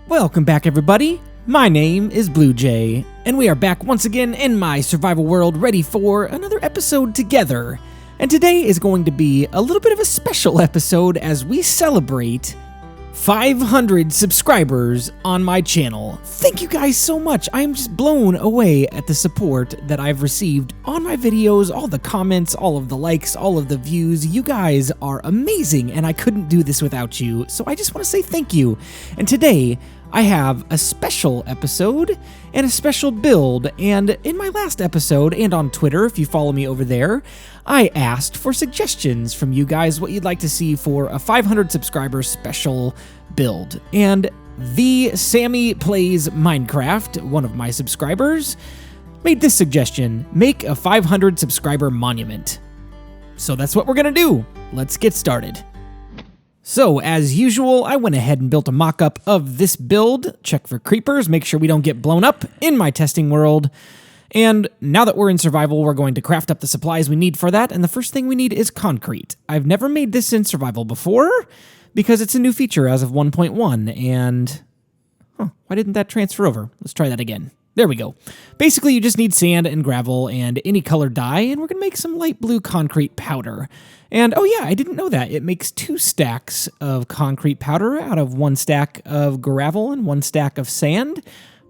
Welcome back, everybody. My name is BluJay, and we are back once again in my survival world, ready for another episode together. And today is going to be a little bit of a special episode as we celebrate 500 subscribers on my channel. Thank you guys so much. I am just blown away at the support that I've received on my videos, all the comments, all of the likes, all of the views. You guys are amazing, and I couldn't do this without you, so I just want to say thank you. And today, I have a special episode and a special build, and in my last episode and on Twitter, if you follow me over there, I asked for suggestions from you guys what you'd like to see for a 500 subscriber special build. And the Sammy Plays Minecraft, one of my subscribers, made this suggestion: make a 500 subscriber monument. So that's what we're gonna do. Let's get started. So, as usual, I went ahead and built a mock-up of this build, check for creepers, make sure we don't get blown up in my testing world. And now that we're in survival, we're going to craft up the supplies we need for that, and the first thing we need is concrete. I've never made this in survival before, because it's a new feature as of 1.1, and... why didn't that transfer over? Let's try that again. There we go. Basically, you just need sand and gravel and any colored dye, and we're going to make some light blue concrete powder. And, oh yeah, I didn't know that. It makes 2 stacks of concrete powder out of 1 stack of gravel and 1 stack of sand.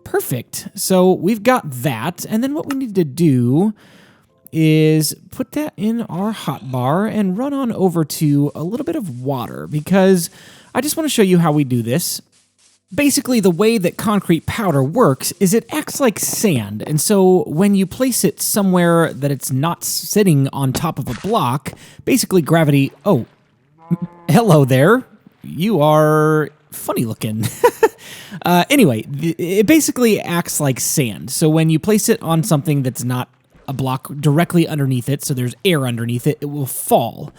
Perfect. So we've got that, and then what we need to do is put that in our hotbar and run on over to a little bit of water, because I just want to show you how we do this. Basically, the way that concrete powder works is it acts like sand, and so when you place it somewhere that it's not sitting on top of a block, basically gravity... Oh, hello there. You are funny looking. Anyway, it basically acts like sand, so when you place it on something that's not a block directly underneath it, so there's air underneath it, it will fall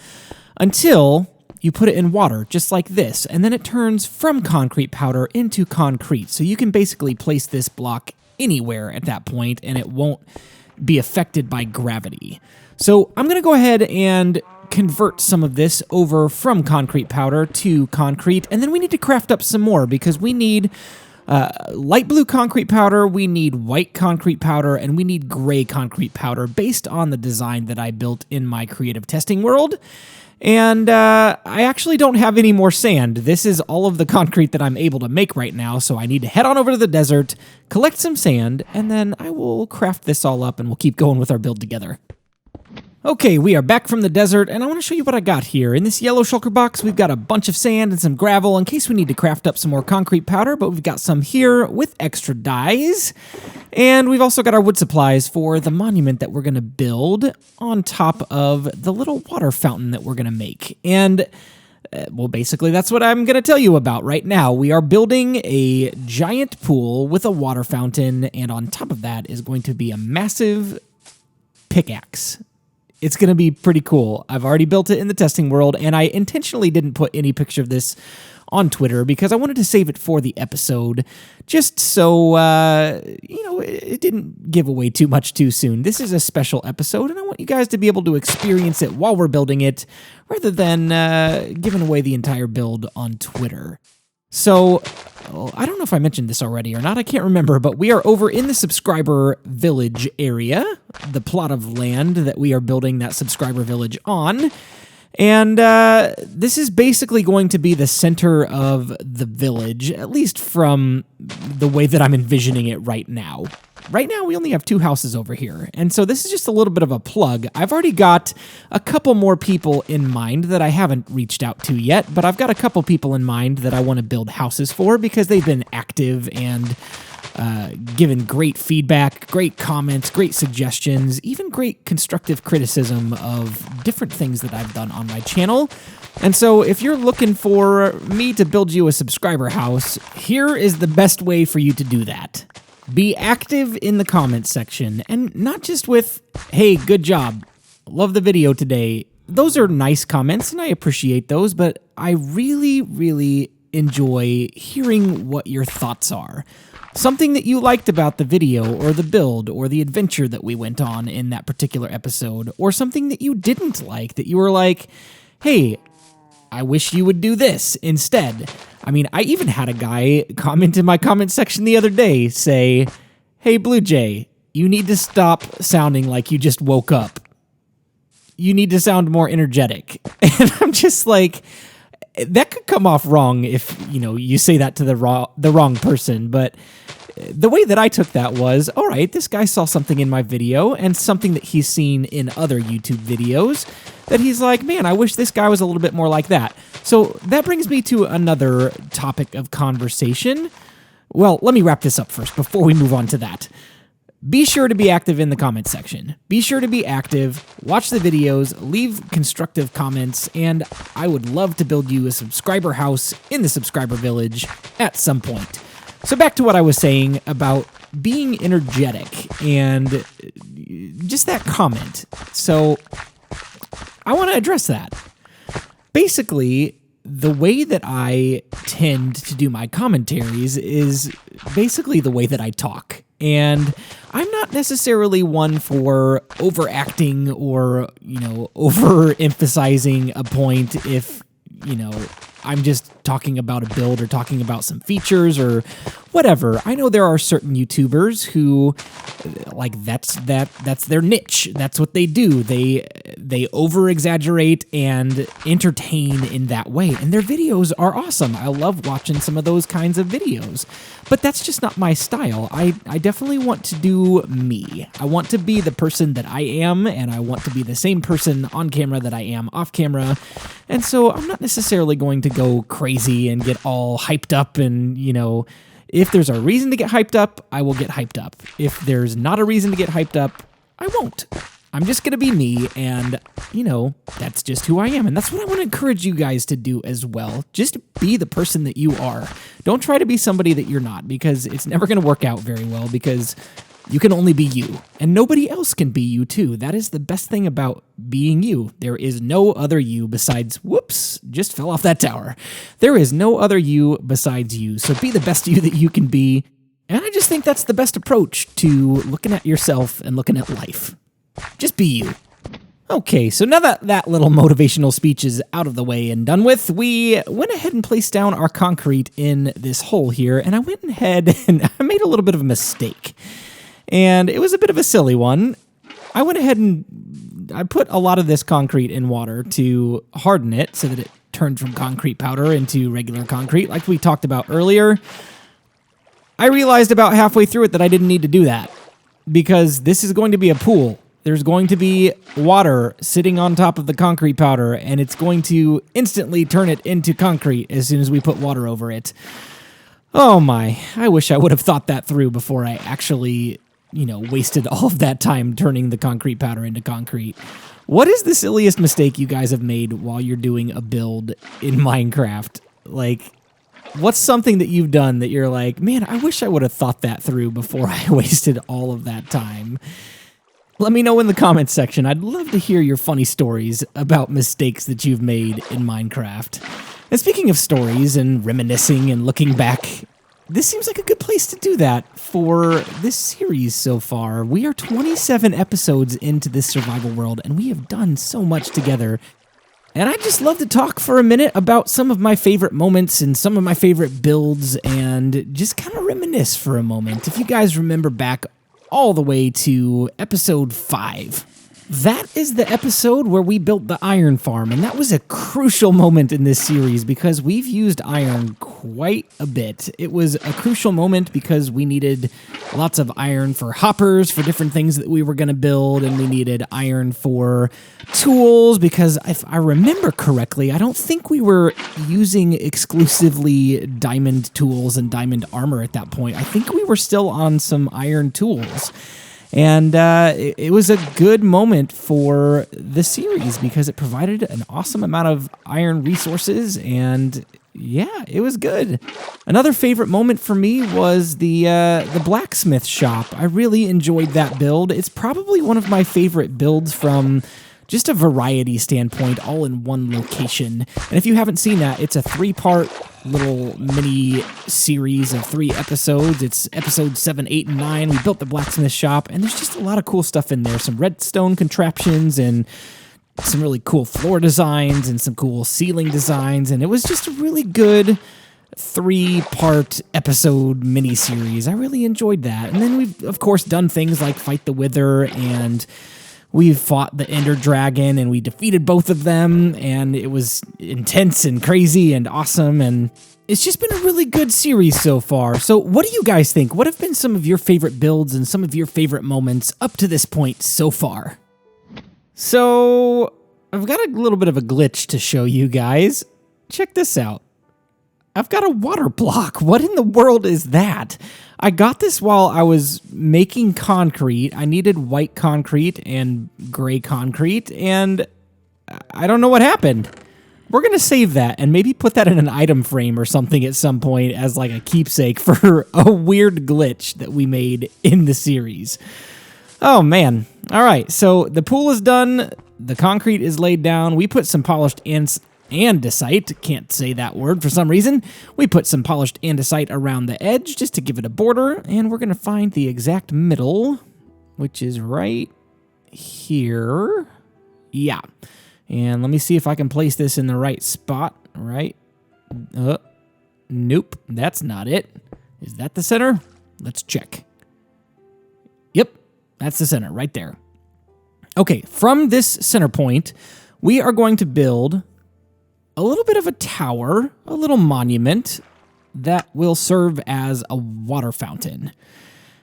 until... you put it in water, just like this, and then it turns from concrete powder into concrete. So you can basically place this block anywhere at that point, and it won't be affected by gravity. So I'm going to go ahead and convert some of this over from concrete powder to concrete, and then we need to craft up some more, because we need light blue concrete powder, we need white concrete powder, and we need gray concrete powder based on the design that I built in my creative testing world. And I actually don't have any more sand. This is all of the concrete that I'm able to make right now, so I need to head on over to the desert, collect some sand, and then I will craft this all up and we'll keep going with our build together. Okay, we are back from the desert, and I want to show you what I got here. In this yellow shulker box, we've got a bunch of sand and some gravel in case we need to craft up some more concrete powder, but we've got some here with extra dyes. And we've also got our wood supplies for the monument that we're going to build on top of the little water fountain that we're going to make. And, well, basically that's what I'm going to tell you about right now. We are building a giant pool with a water fountain, and on top of that is going to be a massive pickaxe. It's going to be pretty cool. I've already built it in the testing world, and I intentionally didn't put any picture of this on Twitter because I wanted to save it for the episode, just so, it didn't give away too much too soon. This is a special episode, and I want you guys to be able to experience it while we're building it, rather than giving away the entire build on Twitter. So, I don't know if I mentioned this already or not, I can't remember, but we are over in the subscriber village area, the plot of land that we are building that subscriber village on, and this is basically going to be the center of the village, at least from the way that I'm envisioning it right now. Right now, we only have 2 houses over here, and so this is just a little bit of a plug. I've already got a couple more people in mind that I haven't reached out to yet, but I've got a couple people in mind that I want to build houses for because they've been active and given great feedback, great comments, great suggestions, even great constructive criticism of different things that I've done on my channel. And so if you're looking for me to build you a subscriber house, here is the best way for you to do that. Be active in the comments section, and not just with, hey, good job, love the video today. Those are nice comments, and I appreciate those, but I really, really enjoy hearing what your thoughts are. Something that you liked about the video, or the build, or the adventure that we went on in that particular episode, or something that you didn't like, that you were like, hey, I wish you would do this instead. I mean, I even had a guy comment in my comment section the other day say, hey, BluJay, you need to stop sounding like you just woke up. You need to sound more energetic. And I'm just like, that could come off wrong if, you say that to the wrong person. But the way that I took that was, all right, this guy saw something in my video and something that he's seen in other YouTube videos that he's like, man, I wish this guy was a little bit more like that. So that brings me to another topic of conversation. Well, let me wrap this up first before we move on to that. Be sure to be active in the comment section. Be sure to be active, watch the videos, leave constructive comments, and I would love to build you a subscriber house in the subscriber village at some point. So back to what I was saying about being energetic and just that comment. So I want to address that. Basically, the way that I tend to do my commentaries is basically the way that I talk. And I'm not necessarily one for overacting or, overemphasizing a point if, I'm just talking about a build or talking about some features or whatever. I know there are certain YouTubers who, that's their niche. That's what they do. They over-exaggerate and entertain in that way. And their videos are awesome. I love watching some of those kinds of videos. But that's just not my style. I definitely want to do me. I want to be the person that I am, and I want to be the same person on camera that I am off camera. And so I'm not necessarily going to go crazy and get all hyped up and, if there's a reason to get hyped up, I will get hyped up. If there's not a reason to get hyped up, I won't. I'm just going to be me, and, that's just who I am. And that's what I want to encourage you guys to do as well. Just be the person that you are. Don't try to be somebody that you're not, because it's never going to work out very well, because you can only be you, and nobody else can be you too. That is the best thing about being you. There is no other you besides, whoops, just fell off that tower. There is no other you besides you, so be the best you that you can be. And I just think that's the best approach to looking at yourself and looking at life. Just be you. Okay, so now that that little motivational speech is out of the way and done with, we went ahead and placed down our concrete in this hole here, and I went ahead and I made a little bit of a mistake. And it was a bit of a silly one. I went ahead and I put a lot of this concrete in water to harden it so that it turned from concrete powder into regular concrete, like we talked about earlier. I realized about halfway through it that I didn't need to do that, because this is going to be a pool. There's going to be water sitting on top of the concrete powder, and it's going to instantly turn it into concrete as soon as we put water over it. Oh my, I wish I would have thought that through before I actually, wasted all of that time turning the concrete powder into concrete. What is the silliest mistake you guys have made while you're doing a build in Minecraft? What's something that you've done that you're like, man, I wish I would have thought that through before I wasted all of that time? Let me know in the comments section. I'd love to hear your funny stories about mistakes that you've made in Minecraft. And speaking of stories and reminiscing and looking back, this seems like a good place to do that for this series so far. We are 27 episodes into this survival world, and we have done so much together. And I'd just love to talk for a minute about some of my favorite moments and some of my favorite builds, and just kind of reminisce for a moment. If you guys remember back all the way to episode 5. That is the episode where we built the iron farm, and that was a crucial moment in this series because we've used iron quite a bit. It was a crucial moment because we needed lots of iron for hoppers, for different things that we were going to build, and we needed iron for tools because if I remember correctly, I don't think we were using exclusively diamond tools and diamond armor at that point. I think we were still on some iron tools. And it was a good moment for the series because it provided an awesome amount of iron resources, and yeah, it was good. Another favorite moment for me was the blacksmith shop. I really enjoyed that build. It's probably one of my favorite builds from just a variety standpoint, all in one location. And if you haven't seen that, it's a 3-part little mini series of 3 episodes. It's episodes 7, 8, and 9. We built the blacksmith shop, and there's just a lot of cool stuff in there. Some redstone contraptions and some really cool floor designs and some cool ceiling designs, and it was just a really good 3-part episode miniseries. I really enjoyed that. And then we've, of course, done things like fight the Wither, and we fought the Ender Dragon, and we defeated both of them, and it was intense and crazy and awesome, and it's just been a really good series so far. So what do you guys think? What have been some of your favorite builds and some of your favorite moments up to this point so far? So I've got a little bit of a glitch to show you guys. Check this out. I've got a water block. What in the world is that? I got this while I was making concrete. I needed white concrete and gray concrete, and I don't know what happened. We're going to save that and maybe put that in an item frame or something at some point as like a keepsake for a weird glitch that we made in the series. Oh, man. All right, so the pool is done. The concrete is laid down. We put some polished andesite, can't say that word for some reason. We put some polished andesite around the edge just to give it a border, and we're going to find the exact middle, which is right here. Yeah. And let me see if I can place this in the right spot. Right. Nope, that's not it. Is that the center? Let's check. Yep, that's the center right there. Okay, from this center point, we are going to build a little bit of a tower, a little monument that will serve as a water fountain.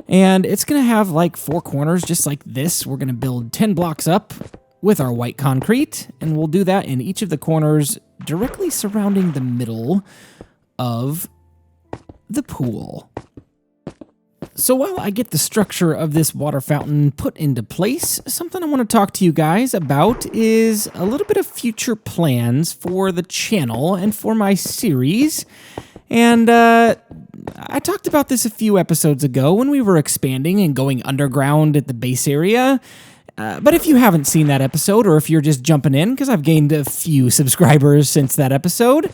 And it's going to have like 4 corners just like this. We're going to build 10 blocks up with our white concrete, and we'll do that in each of the corners directly surrounding the middle of the pool. So while I get the structure of this water fountain put into place, something I want to talk to you guys about is a little bit of future plans for the channel and for my series. And I talked about this a few episodes ago when we were expanding and going underground at the base area. But if you haven't seen that episode, or if you're just jumping in, because I've gained a few subscribers since that episode,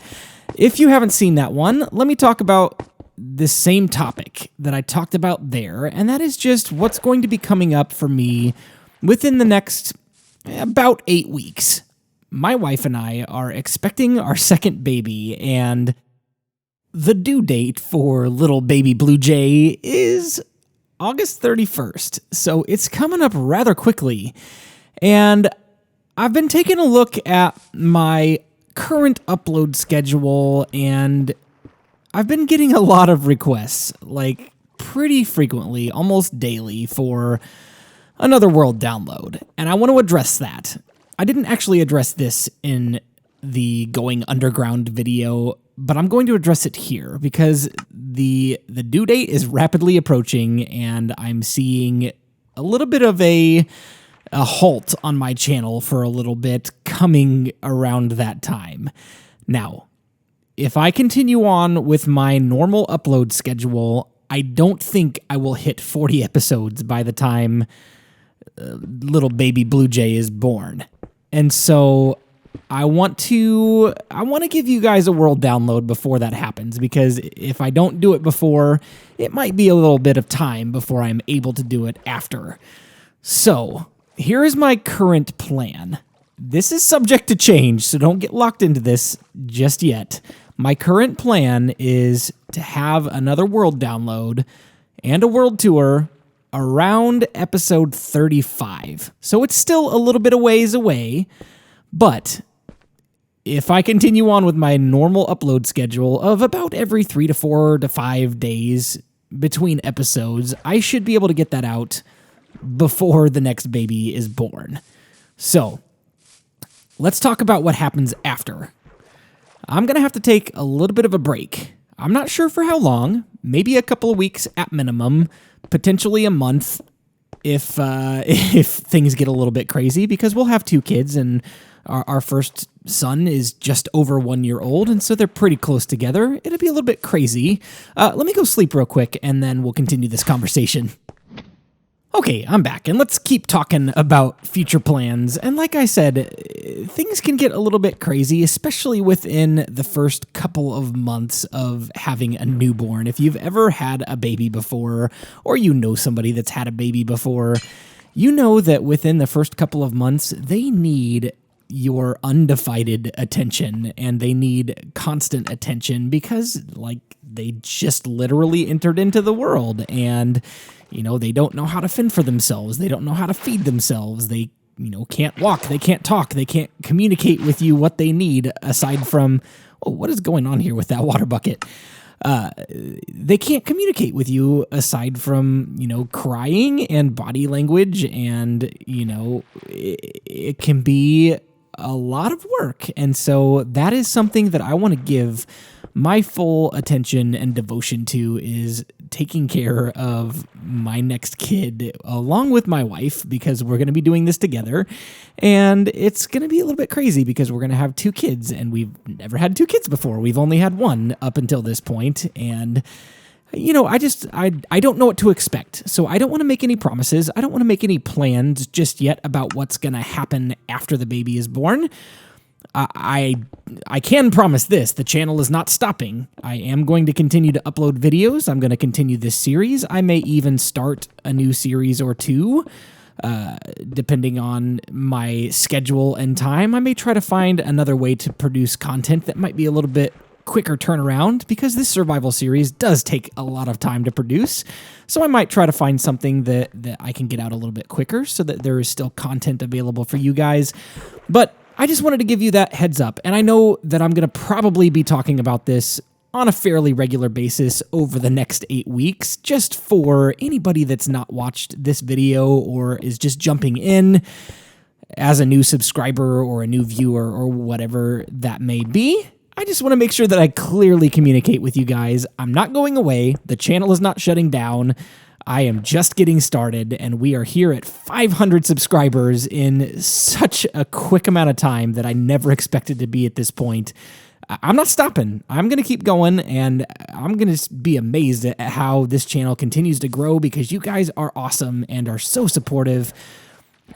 if you haven't seen that one, let me talk about the same topic that I talked about there, and that is just what's going to be coming up for me within the next about 8 weeks. My wife and I are expecting our second baby, and the due date for little baby BluJay is August 31st, so it's coming up rather quickly. And I've been taking a look at my current upload schedule, and I've been getting a lot of requests, like pretty frequently, almost daily, for another world download, and I want to address that. I didn't actually address this in the going underground video, but I'm going to address it here because the due date is rapidly approaching, and I'm seeing a little bit of a halt on my channel for a little bit coming around that time. Now, if I continue on with my normal upload schedule, I don't think I will hit 40 episodes by the time little baby BluJay is born. And so I want to give you guys a world download before that happens, because if I don't do it before, it might be a little bit of time before I'm able to do it after. So here is my current plan. This is subject to change, so don't get locked into this just yet. My current plan is to have another world download and a world tour around episode 35. So it's still a little bit of ways away, but if I continue on with my normal upload schedule of about every 3 to 4 to 5 days between episodes, I should be able to get that out before the next baby is born. So let's talk about what happens after. I'm going to have to take a little bit of a break. I'm not sure for how long, maybe a couple of weeks at minimum, potentially a month if things get a little bit crazy, because we'll have 2 kids, and our first son is just over 1 year old, and so they're pretty close together. It'll be a little bit crazy. Let me go sleep real quick, and then we'll continue this conversation. Okay, I'm back, and let's keep talking about future plans. And like I said, things can get a little bit crazy, especially within the first couple of months of having a newborn. If you've ever had a baby before, or you know somebody that's had a baby before, you know that within the first couple of months, they need your undivided attention, and they need constant attention because, like, they just literally entered into the world, and, you know, they don't know how to fend for themselves. They don't know how to feed themselves. They, you know, can't walk. They can't talk. They can't communicate with you what they need aside from, oh, what is going on here with that water bucket? They can't communicate with you aside from, you know, crying and body language, and, you know, it can be a lot of work. And so that is something that I want to give my full attention and devotion to, is taking care of my next kid along with my wife, because we're going to be doing this together, and it's going to be a little bit crazy because we're going to have 2 kids, and we've never had 2 kids before. We've only had 1 up until this point, and you know, I don't know what to expect. So I don't want to make any promises. I don't want to make any plans just yet about what's going to happen after the baby is born. I can promise this: the channel is not stopping. I am going to continue to upload videos. I'm going to continue this series. I may even start a new series or 2, depending on my schedule and time. I may try to find another way to produce content that might be a little bit quicker turnaround, because this survival series does take a lot of time to produce. So I might try to find something that I can get out a little bit quicker so that there is still content available for you guys. But I just wanted to give you that heads up. And I know that I'm going to probably be talking about this on a fairly regular basis over the next 8 weeks, just for anybody that's not watched this video or is just jumping in as a new subscriber or a new viewer or whatever that may be. I just want to make sure that I clearly communicate with you guys. I'm not going away. The channel is not shutting down. I am just getting started, and we are here at 500 subscribers in such a quick amount of time that I never expected to be at this point. I'm not stopping. I'm going to keep going, and I'm going to be amazed at how this channel continues to grow, because you guys are awesome and are so supportive.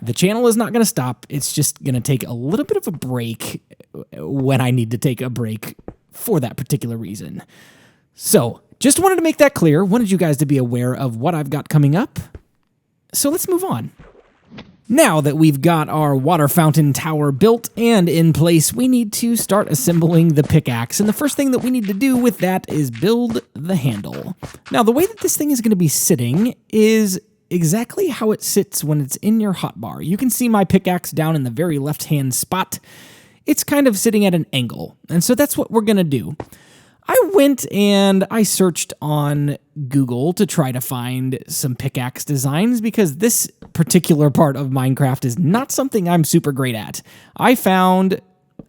The channel is not going to stop. It's just going to take a little bit of a break when I need to take a break for that particular reason. So, just wanted to make that clear. Wanted you guys to be aware of what I've got coming up. So let's move on. Now that we've got our water fountain tower built and in place, we need to start assembling the pickaxe. And the first thing that we need to do with that is build the handle. Now, the way that this thing is going to be sitting is exactly how it sits when it's in your hotbar. You can see my pickaxe down in the very left-hand spot. It's kind of sitting at an angle. And so that's what we're going to do. I went and I searched on Google to try to find some pickaxe designs, because this particular part of Minecraft is not something I'm super great at. I found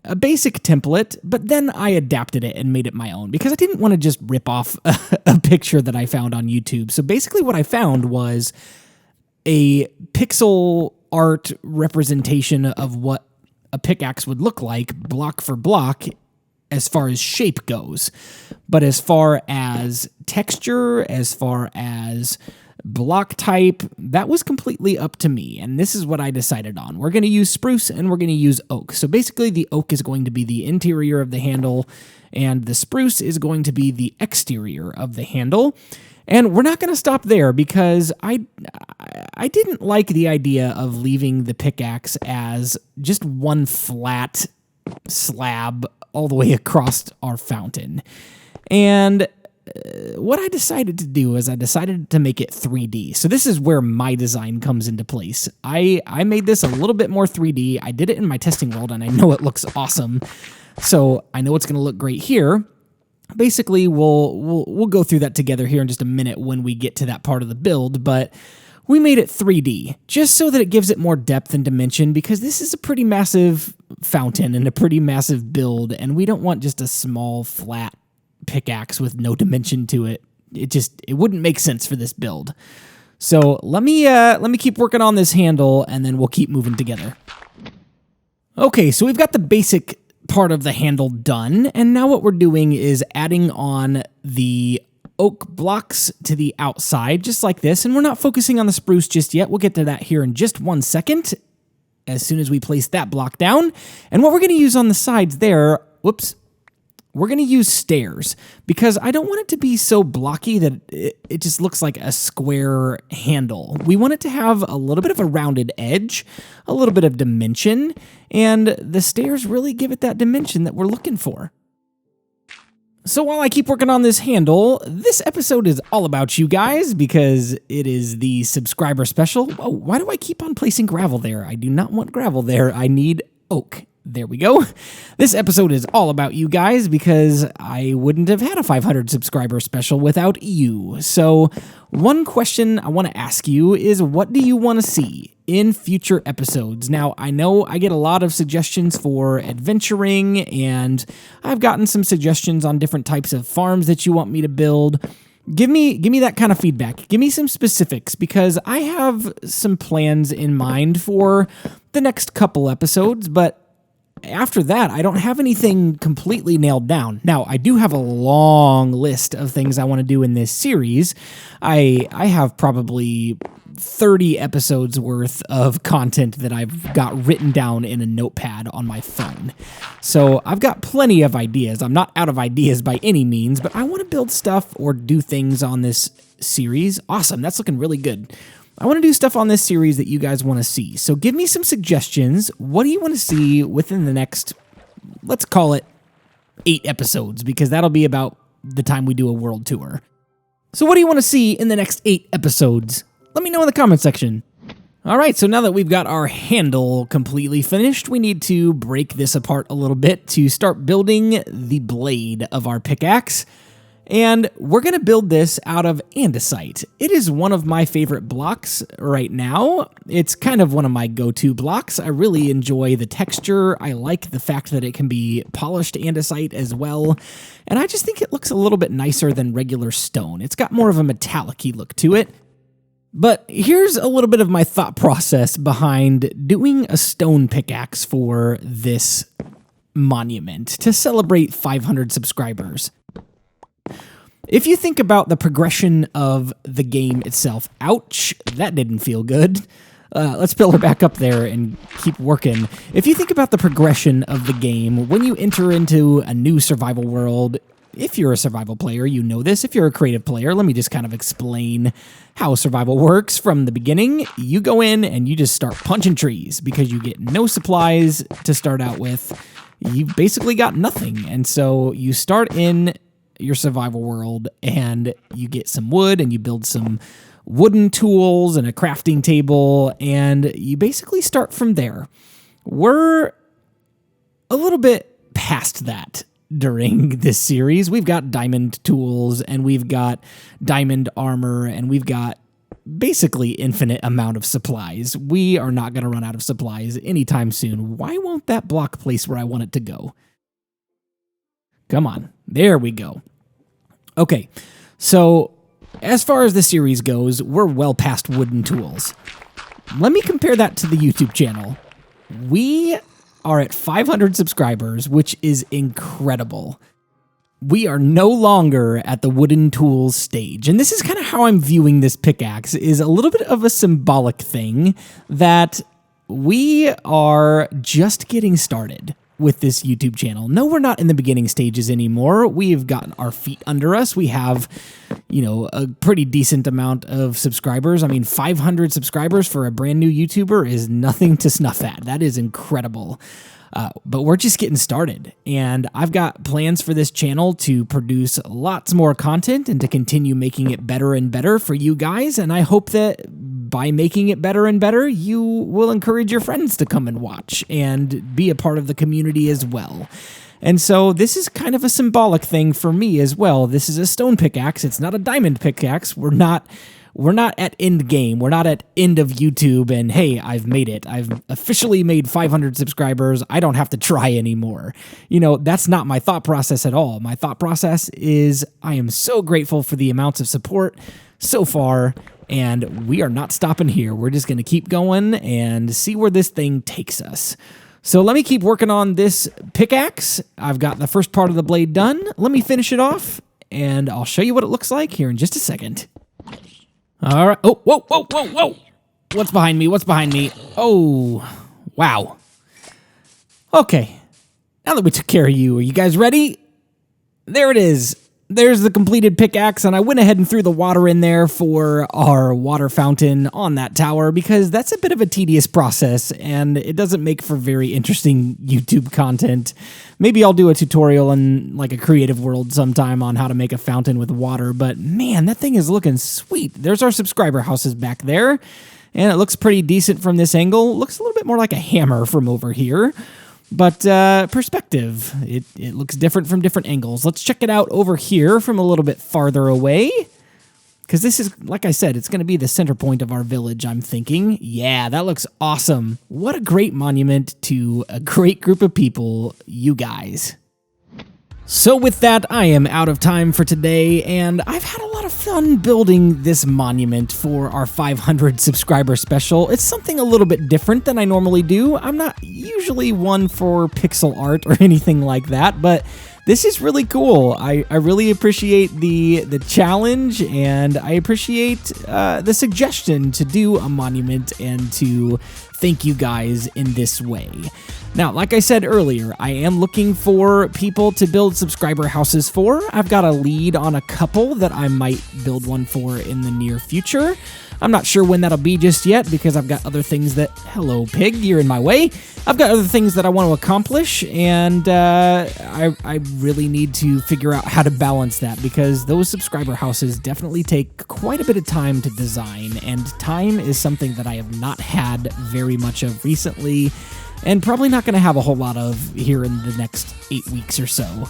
a basic template, but then I adapted it and made it my own, because I didn't want to just rip off a picture that I found on YouTube. So basically what I found was a pixel art representation of what a pickaxe would look like, block for block, as far as shape goes. But as far as texture, as far as block type, that was completely up to me. And this is what I decided on. We're going to use spruce and we're going to use oak. So basically the oak is going to be the interior of the handle, and the spruce is going to be the exterior of the handle. And we're not going to stop there, because I didn't like the idea of leaving the pickaxe as just one flat slab all the way across our fountain. And what I decided to do is I decided to make it 3D. So this is where my design comes into place. I made this a little bit more 3D. I did it in my testing world, and I know it looks awesome. So I know it's going to look great here. Basically, we'll go through that together here in just a minute when we get to that part of the build, but we made it 3D just so that it gives it more depth and dimension, because this is a pretty massive fountain and a pretty massive build, and we don't want just a small flat pickaxe with no dimension to it. It wouldn't make sense for this build. So let me keep working on this handle, and then we'll keep moving together. Okay, so we've got the basic part of the handle done, and now what we're doing is adding on the oak blocks to the outside, just like this, and we're not focusing on the spruce just yet. We'll get to that here in just 1 second, as soon as we place that block down. And what we're going to use on the sides there, whoops, we're going to use stairs because I don't want it to be so blocky that it just looks like a square handle. We want it to have a little bit of a rounded edge, a little bit of dimension, and the stairs really give it that dimension that we're looking for. So while I keep working on this handle, this episode is all about you guys because it is the subscriber special. Oh, why do I keep on placing gravel there? I do not want gravel there. I need oak. There we go. This episode is all about you guys because I wouldn't have had a 500 subscriber special without you. So one question I want to ask you is, what do you want to see in future episodes? Now, I know I get a lot of suggestions for adventuring, and I've gotten some suggestions on different types of farms that you want me to build. Give me that kind of feedback. Give me some specifics because I have some plans in mind for the next couple episodes, but after that, I don't have anything completely nailed down. Now, I do have a long list of things I want to do in this series. I have probably 30 episodes worth of content that I've got written down in a notepad on my phone. So I've got plenty of ideas. I'm not out of ideas by any means, but I want to build stuff or do things on this series. Awesome. That's looking really good. I want to do stuff on this series that you guys want to see. So give me some suggestions. What do you want to see within the next, let's call it 8 episodes, because that'll be about the time we do a world tour. So what do you want to see in the next 8 episodes? Let me know in the comment section. All right, so now that we've got our handle completely finished, we need to break this apart a little bit to start building the blade of our pickaxe. And we're going to build this out of andesite. It is one of my favorite blocks right now. It's kind of one of my go-to blocks. I really enjoy the texture. I like the fact that it can be polished andesite as well. And I just think it looks a little bit nicer than regular stone. It's got more of a metallic-y look to it. But here's a little bit of my thought process behind doing a stone pickaxe for this monument to celebrate 500 subscribers. If you think about the progression of the game itself, ouch, that didn't feel good. Let's build her back up there and keep working. If you think about the progression of the game, when you enter into a new survival world, if you're a survival player, you know this. If you're a creative player, let me just kind of explain how survival works from the beginning. You go in and you just start punching trees because you get no supplies to start out with. You've basically got nothing. And so you start in your survival world and you get some wood and you build some wooden tools and a crafting table, and you basically start from there. We're a little bit past that during this series. We've got diamond tools and we've got diamond armor and we've got basically infinite amount of supplies. We are not going to run out of supplies anytime soon. Why won't that block place where I want it to go? Come on. There we go. Okay, so as far as the series goes, we're well past wooden tools. Let me compare that to the YouTube channel. We are at 500 subscribers, which is incredible. We are no longer at the wooden tools stage. And this is kind of how I'm viewing this pickaxe, is a little bit of a symbolic thing that we are just getting started with this YouTube channel. No, we're not in the beginning stages anymore. We've gotten our feet under us. We have, a pretty decent amount of subscribers. I mean, 500 subscribers for a brand new YouTuber is nothing to snuff at. That is incredible. But we're just getting started, and I've got plans for this channel to produce lots more content and to continue making it better and better for you guys, and I hope that by making it better and better, you will encourage your friends to come and watch and be a part of the community as well. And so this is kind of a symbolic thing for me as well. This is a stone pickaxe. It's not a diamond pickaxe. We're not at end game. We're not at end of YouTube and, hey, I've made it. I've officially made 500 subscribers. I don't have to try anymore. That's not my thought process at all. My thought process is I am so grateful for the amounts of support so far, and we are not stopping here. We're just going to keep going and see where this thing takes us. So let me keep working on this pickaxe. I've got the first part of the blade done. Let me finish it off, and I'll show you what it looks like here in just a second. All right. Oh, whoa, whoa, whoa, whoa. What's behind me? What's behind me? Oh, wow. Okay. Now that we took care of you, are you guys ready? There it is. There's the completed pickaxe, and I went ahead and threw the water in there for our water fountain on that tower because that's a bit of a tedious process, and it doesn't make for very interesting YouTube content. Maybe I'll do a tutorial in like a creative world sometime on how to make a fountain with water, but man, that thing is looking sweet. There's our subscriber houses back there, and it looks pretty decent from this angle. Looks a little bit more like a hammer from over here. But perspective, it looks different from different angles. Let's check it out over here from a little bit farther away. Because this is, like I said, it's going to be the center point of our village, I'm thinking. Yeah, that looks awesome. What a great monument to a great group of people, you guys. So with that, I am out of time for today, and I've had a lot of fun building this monument for our 500 subscriber special. It's something a little bit different than I normally do. I'm not usually one for pixel art or anything like that, but this is really cool. I really appreciate the challenge, and I appreciate the suggestion to do a monument and to thank you guys in this way. Now, like I said earlier, I am looking for people to build subscriber houses for. I've got a lead on a couple that I might build one for in the near future. I'm not sure when that'll be just yet because I've got other things that... Hello, pig, you're in my way. I've got other things that I want to accomplish, and I really need to figure out how to balance that because those subscriber houses definitely take quite a bit of time to design, and time is something that I have not had very much of recently, and probably not going to have a whole lot of here in the next 8 weeks or so.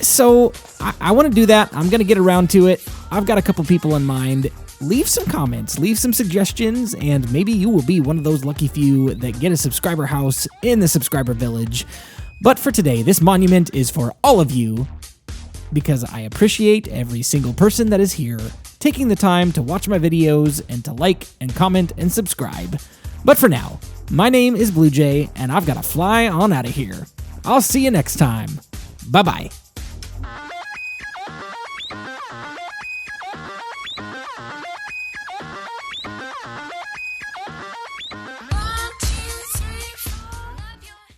So I want to do that. I'm going to get around to it. I've got a couple people in mind. Leave some comments, leave some suggestions, and maybe you will be one of those lucky few that get a subscriber house in the subscriber village. But for today, this monument is for all of you because I appreciate every single person that is here, taking the time to watch my videos and to like and comment and subscribe. But for now, my name is BluJay, and I've got to fly on out of here. I'll see you next time. Bye-bye.